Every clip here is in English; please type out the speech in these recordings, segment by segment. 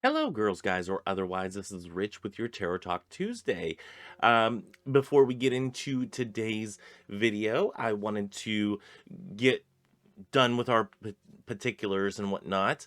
Hello, girls, guys, or otherwise. This is Rich with your Tarot Talk Tuesday. Before we get into today's video, I wanted to get done with our particulars and whatnot.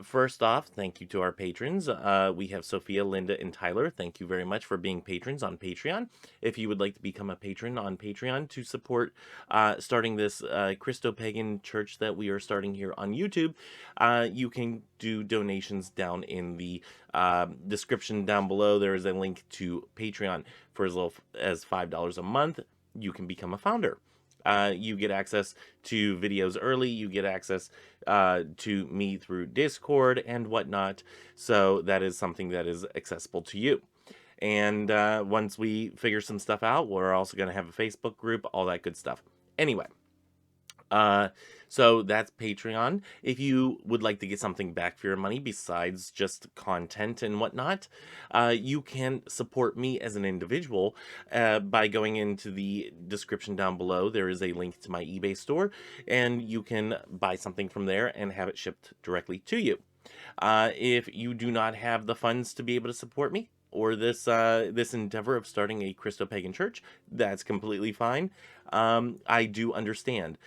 First off, thank you to our patrons. We have Sophia, Linda, and Tyler. Thank you very much for being patrons on Patreon. If you would like to become a patron on Patreon to support starting this Christo-Pagan church that we are starting here on YouTube, you can do donations down in the description down below. There is a link to Patreon for as little as $5 a month. You can become a founder. You get access to videos early. You get access to me through Discord and whatnot. So that is something that is accessible to you. And once we figure some stuff out, we're also going to have a Facebook group, all that good stuff. Anyway, so that's Patreon. If you would like to get something back for your money besides just content and whatnot, you can support me as an individual by going into the description down below. There is a link to my eBay store, and you can buy something from there and have it shipped directly to you. If you do not have the funds to be able to support me, or this endeavor of starting a Christo-Pagan church, that's completely fine. I do understand.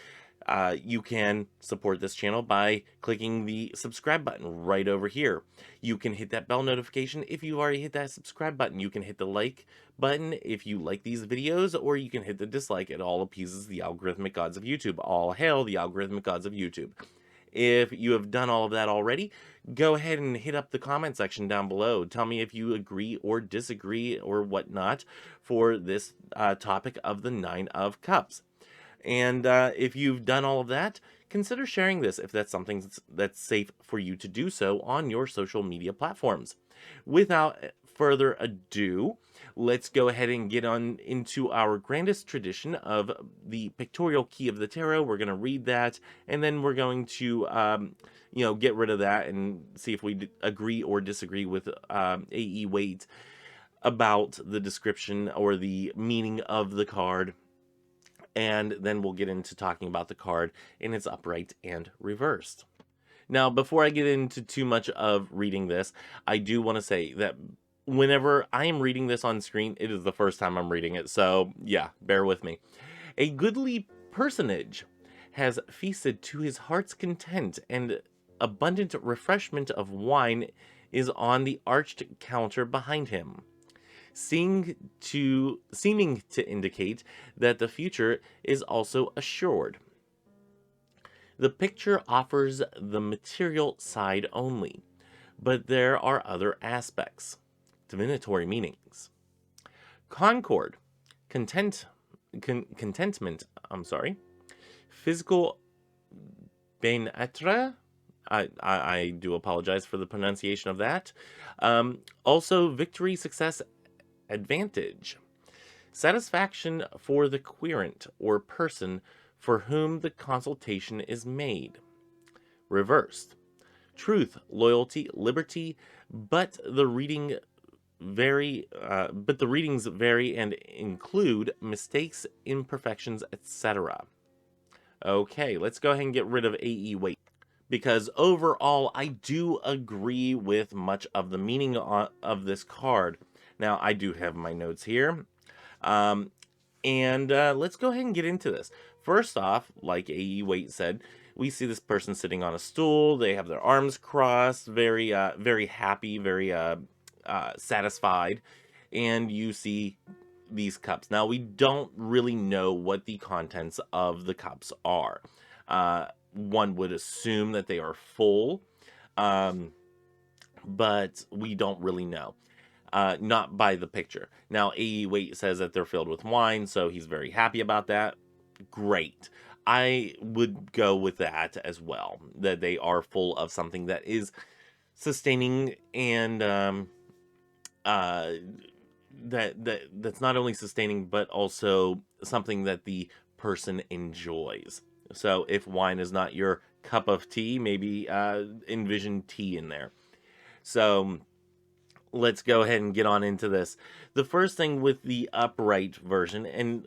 You can support this channel by clicking the subscribe button right over here. You can hit that bell notification if you already hit that subscribe button. You can hit the like button if you like these videos, or you can hit the dislike. It all appeases the algorithmic gods of YouTube. All hail the algorithmic gods of YouTube. If you have done all of that already, go ahead and hit up the comment section down below. Tell me if you agree or disagree or whatnot for this topic of the Nine of Cups. And if you've done all of that, consider sharing this if that's something that's safe for you to do so on your social media platforms. Without further ado, let's go ahead and get on into our grandest tradition of the Pictorial Key of the Tarot. We're going to read that, and then we're going to, get rid of that and see if we agree or disagree with A.E. Waite about the description or the meaning of the card. And then we'll get into talking about the card in its upright and reversed. Now, before I get into too much of reading this, I do want to say that whenever I am reading this on screen, it is the first time I'm reading it, so yeah, bear with me. A goodly personage has feasted to his heart's content, and abundant refreshment of wine is on the arched counter behind him, seeming to indicate that the future is also assured. The picture offers the material side only, but there are other aspects, divinatory meanings. Concord, contentment, physical bien-être. I do apologize for the pronunciation of that. Also, victory, success, advantage. Satisfaction for the querent or person for whom the consultation is made. Reversed. Truth, loyalty, liberty, but the readings vary and include mistakes, imperfections, etc. Okay, let's go ahead and get rid of A.E. Waite, because overall I do agree with much of the meaning of this card. Now, I do have my notes here. Let's go ahead and get into this. First off, like A.E. Waite said, we see this person sitting on a stool. They have their arms crossed, very happy, very satisfied. And you see these cups. Now, we don't really know what the contents of the cups are. One would assume that they are full, but we don't really know. Not by the picture. Now, A.E. Waite says that they're filled with wine, so he's very happy about that. Great. I would go with that as well, that they are full of something that is sustaining and that's not only sustaining, but also something that the person enjoys. So if wine is not your cup of tea, maybe envision tea in there. So let's go ahead and get on into this. The first thing with the upright version, and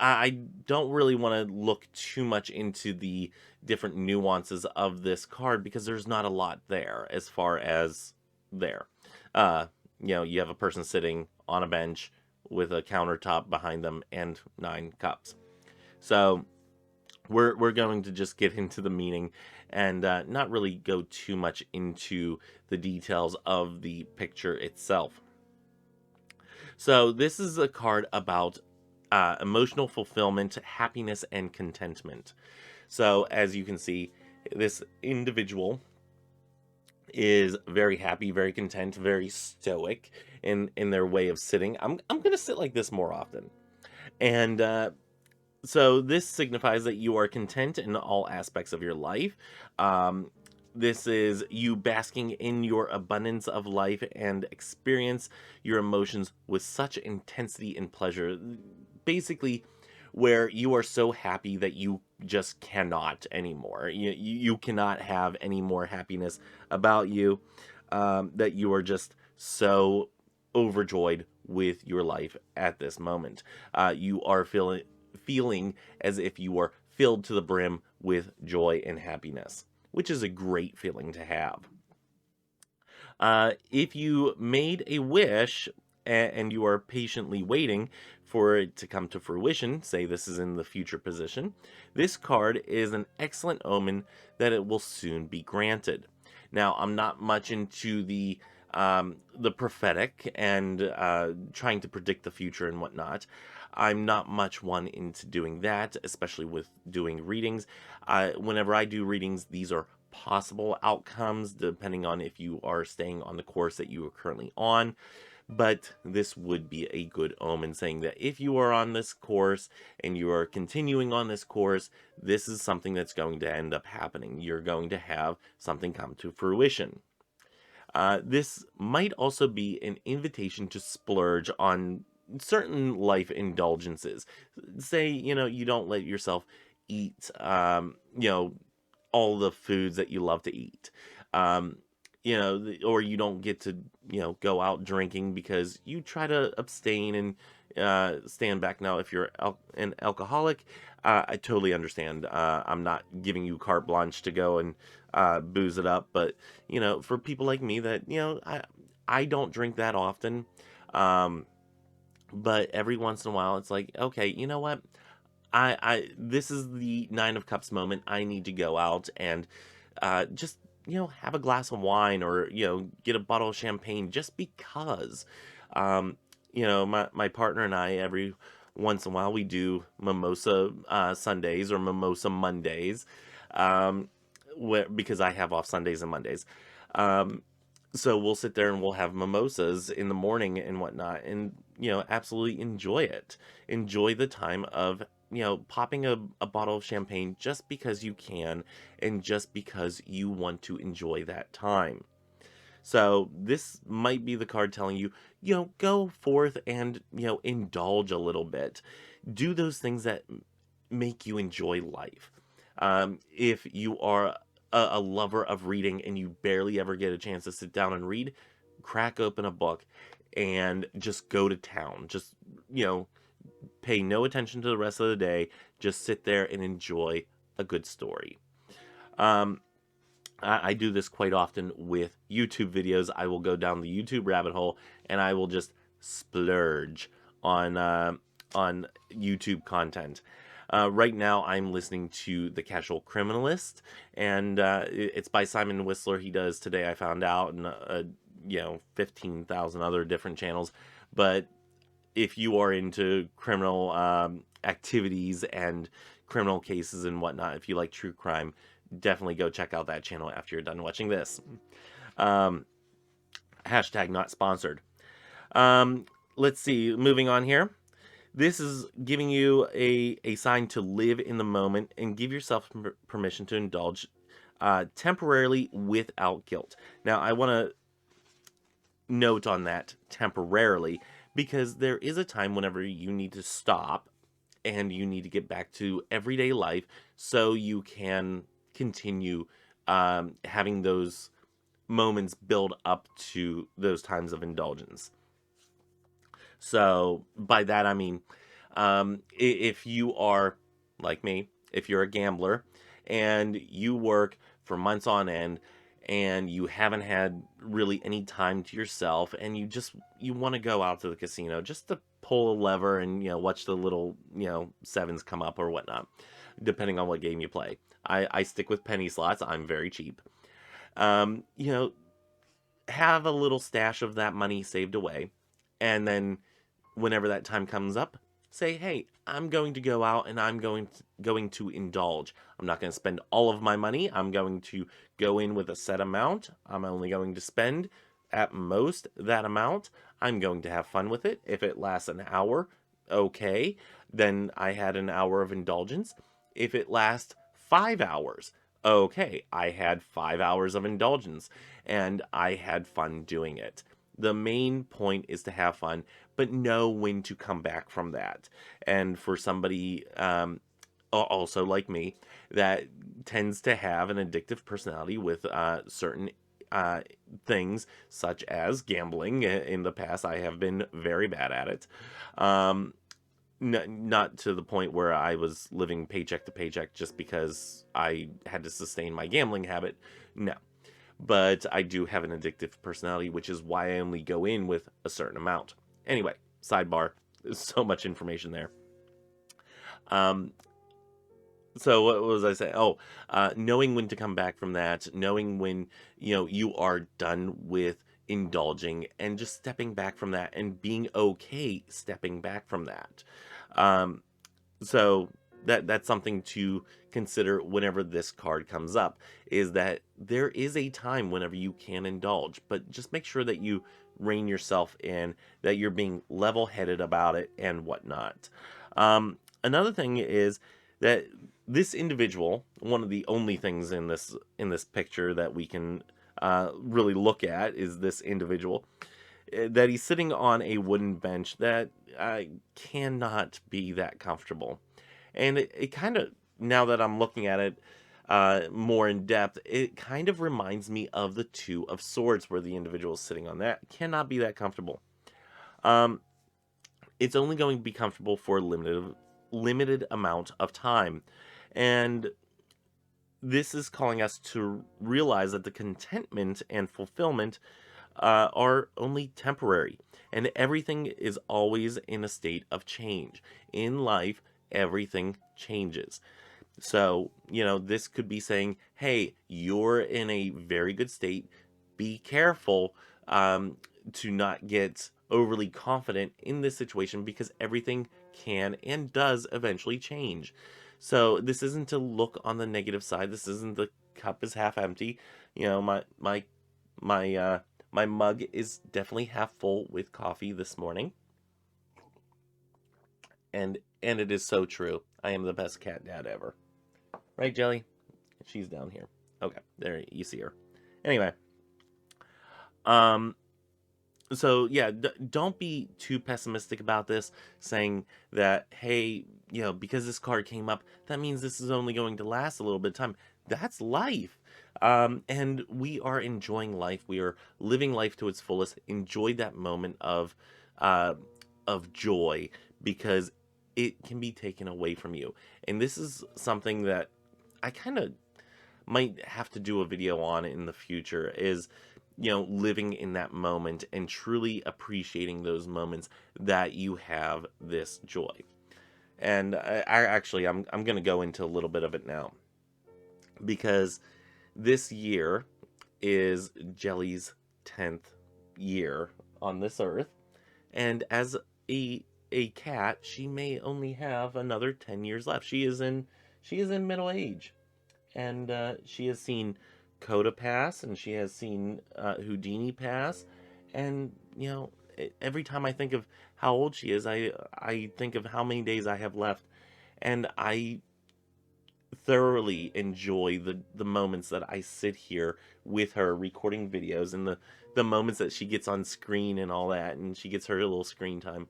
I don't really want to look too much into the different nuances of this card because there's not a lot there as far as there. Uh, you have a person sitting on a bench with a countertop behind them and 9 cups. So we're going to just get into the meaning and not really go too much into the details of the picture itself. So this is a card about emotional fulfillment, happiness, and contentment. So as you can see, this individual is very happy, very content, very stoic in their way of sitting. I'm gonna sit like this more often, and so this signifies that you are content in all aspects of your life. Um, this is you basking in your abundance of life and experience your emotions with such intensity and pleasure. Basically, where you are so happy that you just cannot anymore. You cannot have any more happiness about you, that you are just so overjoyed with your life at this moment. You are feeling as if you are filled to the brim with joy and happiness, which is a great feeling to have. If you made a wish and you are patiently waiting for it to come to fruition, say this is in the future position, this card is an excellent omen that it will soon be granted. Now, I'm not much into the prophetic and trying to predict the future and whatnot. I'm not much one into doing that, especially with doing readings. Whenever I do readings, these are possible outcomes depending on if you are staying on the course that you are currently on. But this would be a good omen, saying that if you are on this course and you are continuing on this course, this is something that's going to end up happening. You're going to have something come to fruition. This might also be an invitation to splurge on certain life indulgences. Say, you don't let yourself eat, all the foods that you love to eat. Um, or you don't get to, go out drinking because you try to abstain and stand back. Now, if you're an alcoholic, I totally understand. I'm not giving you carte blanche to go and booze it up, but for people like me that I don't drink that often, but every once in a while, it's like, okay, you know what? This is the 9 of Cups moment. I need to go out and just have a glass of wine or get a bottle of champagne just because. My partner and I, every once in a while, we do mimosa Sundays or mimosa Mondays, because I have off Sundays and Mondays. Um, so we'll sit there and we'll have mimosas in the morning and whatnot, and absolutely enjoy it. Enjoy the time of popping a bottle of champagne just because you can and just because you want to enjoy that time. So this might be the card telling you, go forth and indulge a little bit. Do those things that make you enjoy life. If you are a lover of reading and you barely ever get a chance to sit down and read, crack open a book and just go to town. Just, pay no attention to the rest of the day. Just sit there and enjoy a good story. Um, I do this quite often with YouTube videos. I will go down the YouTube rabbit hole and I will just splurge on YouTube content. Right now, I'm listening to The Casual Criminalist, and it's by Simon Whistler. He does Today I Found Out, and 15,000 other different channels. But if you are into criminal activities and criminal cases and whatnot, if you like true crime, definitely go check out that channel after you're done watching this. Um, Hashtag not sponsored. Let's see, moving on here. This is giving you a sign to live in the moment and give yourself permission to indulge temporarily without guilt. Now, I want to note on that temporarily because there is a time whenever you need to stop and you need to get back to everyday life so you can continue having those moments build up to those times of indulgence. So by that I mean If you are like me, if you're a gambler and you work for months on end and you haven't had really any time to yourself and you want to go out to the casino just to pull a lever and watch the little sevens come up or whatnot, depending on what game you play. I stick with penny slots. I'm very cheap. um you know have a little stash of that money saved away, and then whenever that time comes up, say, hey, I'm going to go out and I'm going to indulge. I'm not going to spend all of my money. I'm going to go in with a set amount. I'm only going to spend at most that amount. I'm going to have fun with it. If it lasts an hour, okay, then I had an hour of indulgence. If it lasts 5 hours, okay, I had 5 hours of indulgence and I had fun doing it. The main point is to have fun, but know when to come back from that. And for somebody also like me that tends to have an addictive personality with certain things, such as gambling. In the past, I have been very bad at it. Um, Not to the point where I was living paycheck to paycheck just because I had to sustain my gambling habit. No. But I do have an addictive personality, which is why I only go in with a certain amount. Anyway, sidebar. There's so much information there. Um, so what was I saying? Oh, knowing when to come back from that, knowing when you are done with indulging, and just stepping back from that, and being okay stepping back from that. Um, so that's something to consider whenever this card comes up, is that there is a time whenever you can indulge, but just make sure that you rein yourself in, that you're being level-headed about it and whatnot. Another thing is that this individual, one of the only things in this picture that we can really look at, is this individual, that he's sitting on a wooden bench that cannot be that comfortable. And it kind of, now that I'm looking at it more in depth, it kind of reminds me of the Two of Swords, where the individual is sitting on that. Cannot be that comfortable. Um, it's only going to be comfortable for a limited amount of time. And this is calling us to realize that the contentment and fulfillment are only temporary, and everything is always in a state of change. In life, everything changes. So, this could be saying, hey, you're in a very good state. Be careful to not get overly confident in this situation, because everything can and does eventually change. So, this isn't to look on the negative side. This isn't the cup is half empty. My mug is definitely half full with coffee this morning. And it is so true. I am the best cat dad ever. Right, Jelly? She's down here. Okay, there you see her. Anyway, um so yeah, don't be too pessimistic about this, saying that, hey, because this card came up, that means this is only going to last a little bit of time. That's life. And we are enjoying life. We are living life to its fullest. Enjoy that moment uh of joy, because it can be taken away from you. And this is something that I kind of might have to do a video on in the future, is living in that moment and truly appreciating those moments that you have this joy. And I'm going to go into a little bit of it now, because this year is Jelly's 10th year on this earth, and as a cat, she may only have another 10 years left. She is in middle age, and she has seen Coda pass, and she has seen Houdini pass, and every time I think of how old she is, I think of how many days I have left, and I thoroughly enjoy the moments that I sit here with her recording videos, and the moments that she gets on screen and all that, and she gets her little screen time,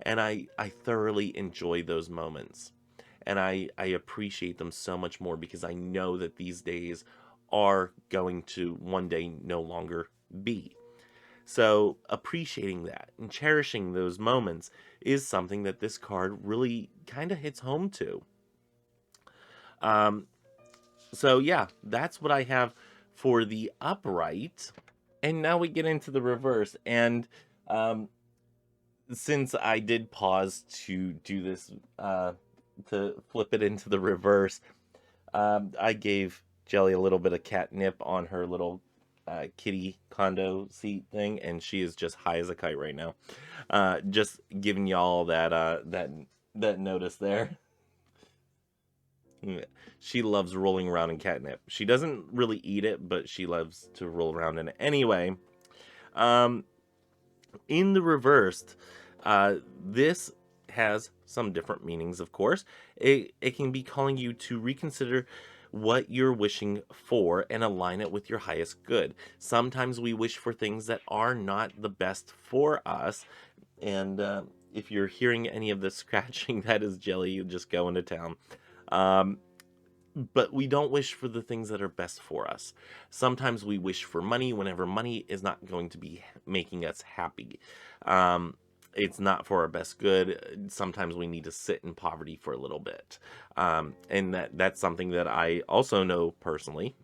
and I thoroughly enjoy those moments. And I appreciate them so much more, because I know that these days are going to one day no longer be. So appreciating that and cherishing those moments is something that this card really kind of hits home to. Um, so yeah, that's what I have for the upright. And now we get into the reverse. And um, since I did pause to do this, to flip it into the reverse, I gave Jelly a little bit of catnip on her little kitty condo seat thing, and she is just high as a kite right now. Just giving y'all that notice there. She loves rolling around in catnip. She doesn't really eat it, but she loves to roll around in it. Anyway, um, in the reversed, this has some different meanings, of course. It can be calling you to reconsider what you're wishing for and align it with your highest good. Sometimes we wish for things that are not the best for us. And if you're hearing any of the scratching, that is Jelly just going to town. Um, but we don't wish for the things that are best for us. Sometimes we wish for money whenever money is not going to be making us happy. Um, it's not for our best good. Sometimes we need to sit in poverty for a little bit. And that's something that I also know personally.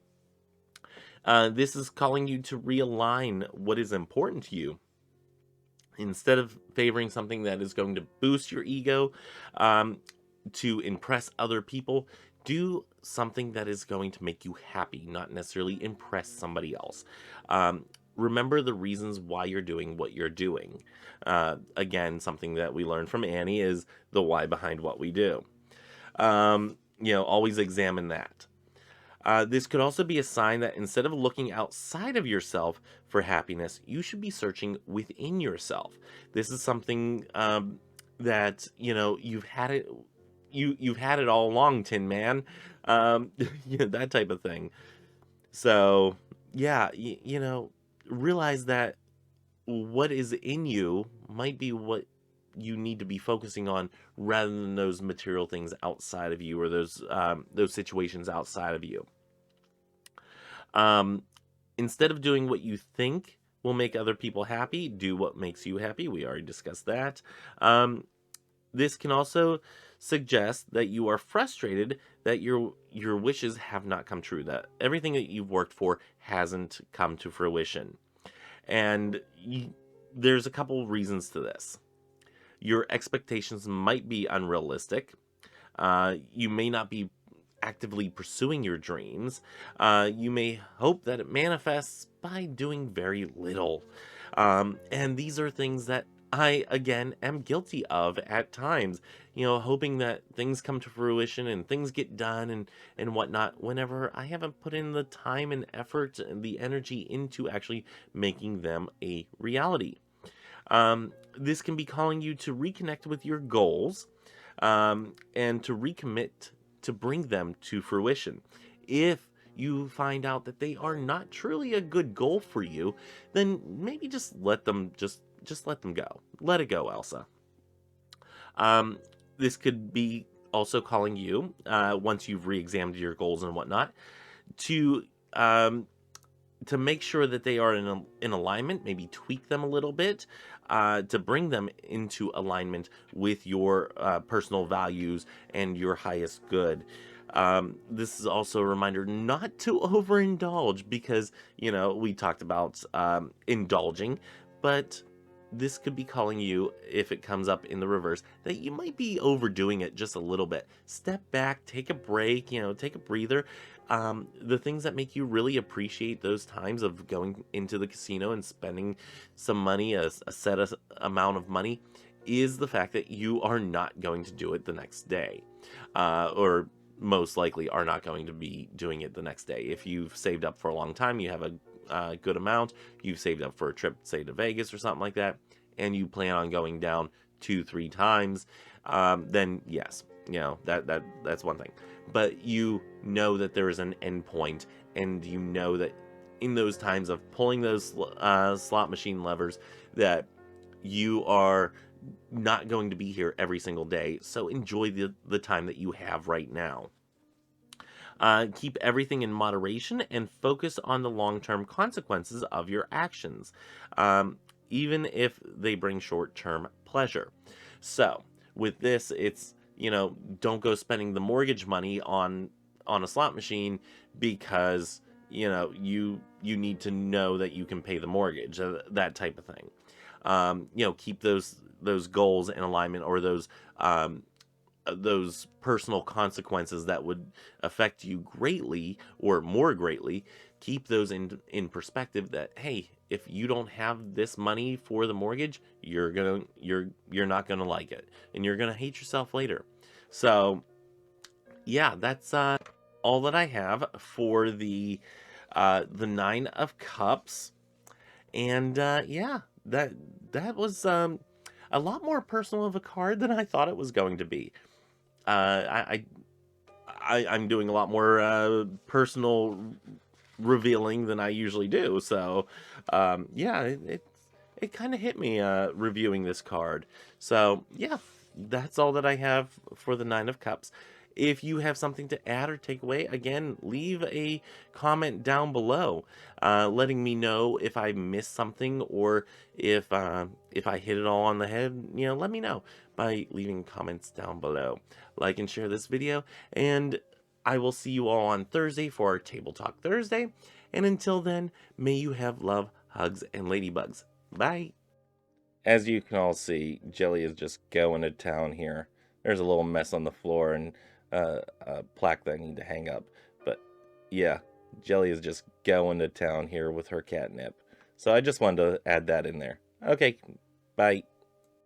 This is calling you to realign what is important to you. Instead of favoring something that is going to boost your ego, to impress other people, do something that is going to make you happy, not necessarily impress somebody else. Remember the reasons why you're doing what you're doing. Again, something that we learned from Annie is the why behind what we do. Always examine that. This could also be a sign that instead of looking outside of yourself for happiness, you should be searching within yourself. This is something that you've had it. You've had it all along, Tin Man. That type of thing. So yeah, realize that what is in you might be what you need to be focusing on rather than those material things outside of you or those situations outside of you. Um, Instead of doing what you think will make other people happy, do what makes you happy. We already discussed that. This can also suggest that you are frustrated that your wishes have not come true, that everything that you've worked for hasn't come to fruition. And there's a couple reasons to this. Your expectations might be unrealistic. You may not be actively pursuing your dreams. You may hope that it manifests by doing very little. And these are things that I, again, am guilty of at times, hoping that things come to fruition and things get done and whatnot, whenever I haven't put in the time and effort and the energy into actually making them a reality. This can be calling you to reconnect with your goals and to recommit to bring them to fruition. If you find out that they are not truly a good goal for you, then maybe just let them let them go. Let it go, Elsa. Um, this could be also calling you, once you've re-examined your goals and whatnot, to um, make sure that they are in alignment, maybe tweak them a little bit, to bring them into alignment with your personal values and your highest good. This is also a reminder not to overindulge because, we talked about indulging, but this could be calling you, if it comes up in the reverse, that you might be overdoing it just a little bit. Step back, take a break, take a breather. The things that make you really appreciate those times of going into the casino and spending some money, a set amount of money, is the fact that you are not going to do it the next day. Or most likely are not going to be doing it the next day. If you've saved up for a long time, you have a good amount, you've saved up for a trip, say to Vegas or something like that, and you plan on going down 2-3 times, then yes, that's one thing. But you know that there is an end point, and you know that in those times of pulling those slot machine levers, that you are not going to be here every single day. So enjoy the time that you have right now. Keep everything in moderation and focus on the long-term consequences of your actions, even if they bring short-term pleasure. So, with this, it's, don't go spending the mortgage money on a slot machine because, you need to know that you can pay the mortgage, that type of thing. Keep those goals in alignment, or those personal consequences that would affect you greatly or more greatly. Keep those in perspective, that hey, if you don't have this money for the mortgage, you're not gonna like it, and you're gonna hate yourself later. So yeah, that's all that I have for the Nine of Cups. And yeah, that was a lot more personal of a card than I thought it was going to be. I'm doing a lot more personal revealing than I usually do. So yeah, it kind of hit me reviewing this card. So yeah, that's all that I have for the Nine of Cups. If you have something to add or take away, again, leave a comment down below, letting me know if I missed something, or if I hit it all on the head. Let me know by leaving comments down below. Like and share this video, and I will see you all on Thursday for our Table Talk Thursday. And until then, may you have love, hugs, and ladybugs. Bye. As you can all see, Jelly is just going to town here. There's a little mess on the floor, and a plaque that I need to hang up. But yeah, Jelly is just going to town here with her catnip. So I just wanted to add that in there. Okay, bye.